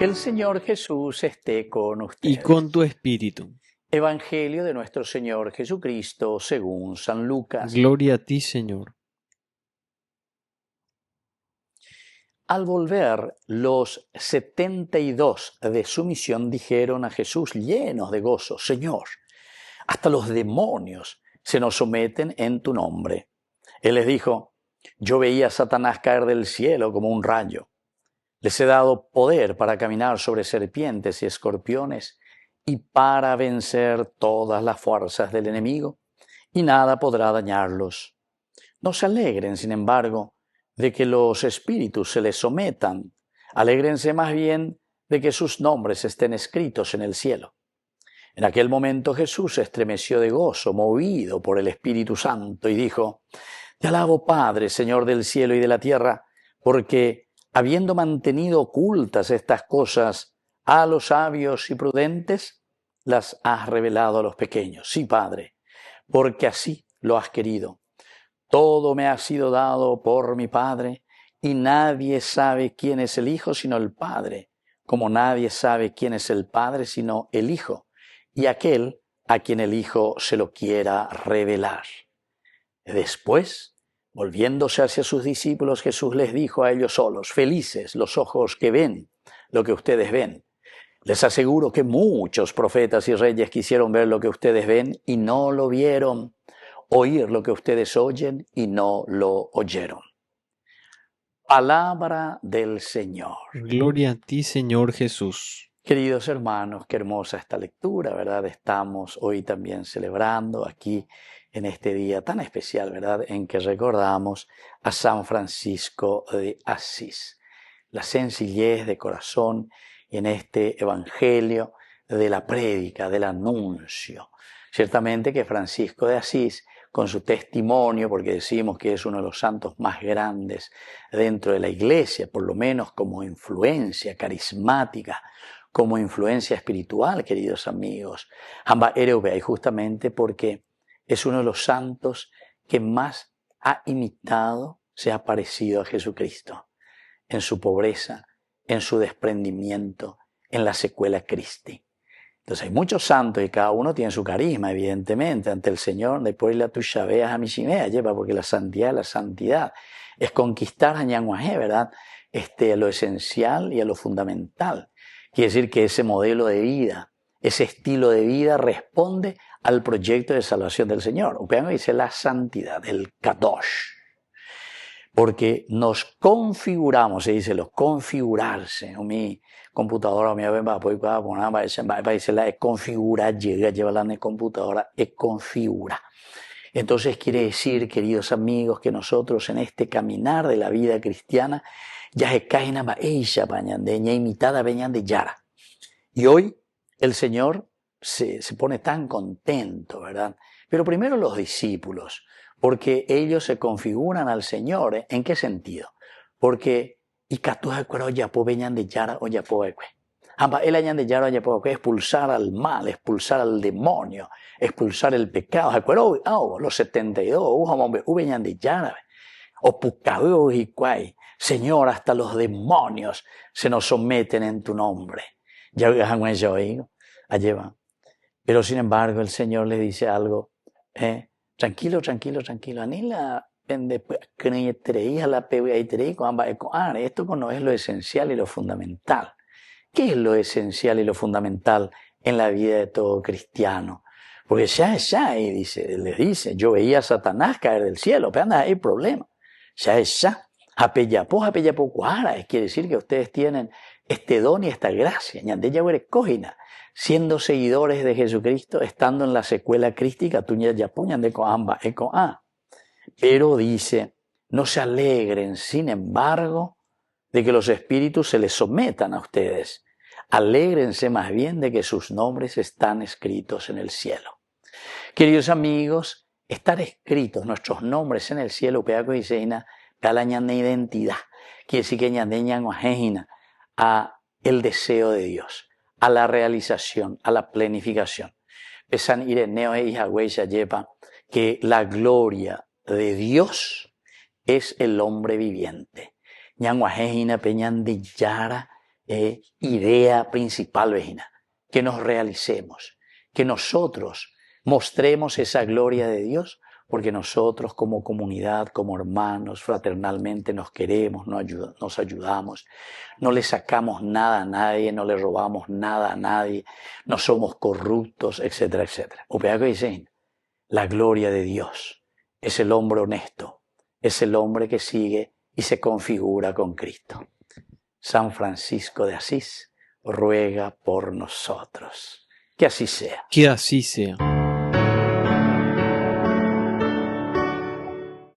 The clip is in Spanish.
Que el Señor Jesús esté con ustedes. Y con tu espíritu. Evangelio de nuestro Señor Jesucristo según San Lucas. Gloria a ti, Señor. Al volver, los 72 de su misión dijeron a Jesús llenos de gozo: Señor, hasta los demonios se nos someten en tu nombre. Él les dijo: yo veía a Satanás caer del cielo como un rayo. Les he dado poder para caminar sobre serpientes y escorpiones y para vencer todas las fuerzas del enemigo, y nada podrá dañarlos. No se alegren, sin embargo, de que los espíritus se les sometan. Alégrense más bien de que sus nombres estén escritos en el cielo. En aquel momento Jesús se estremeció de gozo, movido por el Espíritu Santo, y dijo: Te alabo, Padre, Señor del cielo y de la tierra, porque habiendo mantenido ocultas estas cosas a los sabios y prudentes, las has revelado a los pequeños. Sí, Padre, porque así lo has querido. Todo me ha sido dado por mi Padre, y nadie sabe quién es el Hijo sino el Padre, como nadie sabe quién es el Padre sino el Hijo, y aquel a quien el Hijo se lo quiera revelar. Después, volviéndose hacia sus discípulos, Jesús les dijo a ellos solos: felices los ojos que ven lo que ustedes ven. Les aseguro que muchos profetas y reyes quisieron ver lo que ustedes ven y no lo vieron, oír lo que ustedes oyen y no lo oyeron. Palabra del Señor. Gloria a ti, Señor Jesús. Queridos hermanos, qué hermosa esta lectura, ¿verdad? Estamos hoy también celebrando aquí en este día tan especial, ¿verdad?, en que recordamos a San Francisco de Asís. La sencillez de corazón en este evangelio de la prédica, del anuncio. Ciertamente que Francisco de Asís, con su testimonio, porque decimos que es uno de los santos más grandes dentro de la Iglesia, por lo menos como influencia carismática, como influencia espiritual, queridos amigos, y justamente porque es uno de los santos que más ha imitado, se ha parecido a Jesucristo, en su pobreza, en su desprendimiento, en la secuela Christi. Entonces hay muchos santos y cada uno tiene su carisma, evidentemente, ante el Señor. Después la tuya veas a mi chimea, lleva, porque la santidad es conquistar a Ñanguajé, ¿verdad? A lo esencial y a lo fundamental. Quiere decir que ese modelo de vida, ese estilo de vida responde al proyecto de salvación del Señor. Upeano dice la santidad, el kadosh. Porque nos configuramos, se dice, los configurarse. Mi computadora, mi va a decir la configurar, lleva la computadora, es configura. Entonces quiere decir, queridos amigos, que nosotros en este caminar de la vida cristiana ya se caen a ella bañandeña imitada veñan de Yara. Y hoy el Señor se pone tan contento, ¿verdad? Pero primero los discípulos, porque ellos se configuran al Señor, ¿eh? ¿En qué sentido? Porque y veñan de Yara o el añan de Yara expulsar al mal, expulsar al demonio, expulsar el pecado. Los 72, veñan de Yara, o pucabeo y cuay. Señor, hasta los demonios se nos someten en tu nombre. Ya allí va. Pero sin embargo el Señor le dice algo, tranquilo. Anila esto no es lo esencial y lo fundamental. ¿Qué es lo esencial y lo fundamental en la vida de todo cristiano? Porque les dice, yo veía a Satanás caer del cielo, pero anda, hay problema. Ya. Apellapo, quiere decir que ustedes tienen este don y esta gracia, siendo seguidores de Jesucristo, estando en la secuela crística, pero dice, no se alegren, sin embargo, de que los espíritus se les sometan a ustedes. Alégrense más bien de que sus nombres están escritos en el cielo. Queridos amigos, estar escritos nuestros nombres en el cielo, de identidad, quiere decir que a el deseo de Dios, a la realización, a la planificación. Pesan Ireneo e Yahweh lleva que la gloria de Dios es el hombre viviente. Ñanguajejina peñan de Yara, idea principal, vecina, que nos realicemos, que nosotros mostremos esa gloria de Dios, porque nosotros como comunidad, como hermanos, fraternalmente nos queremos, nos ayudamos, no le sacamos nada a nadie, no le robamos nada a nadie, no somos corruptos, etcétera, etcétera. O que dicen, la gloria de Dios es el hombre honesto, es el hombre que sigue y se configura con Cristo. San Francisco de Asís ruega por nosotros. Que así sea. Que así sea.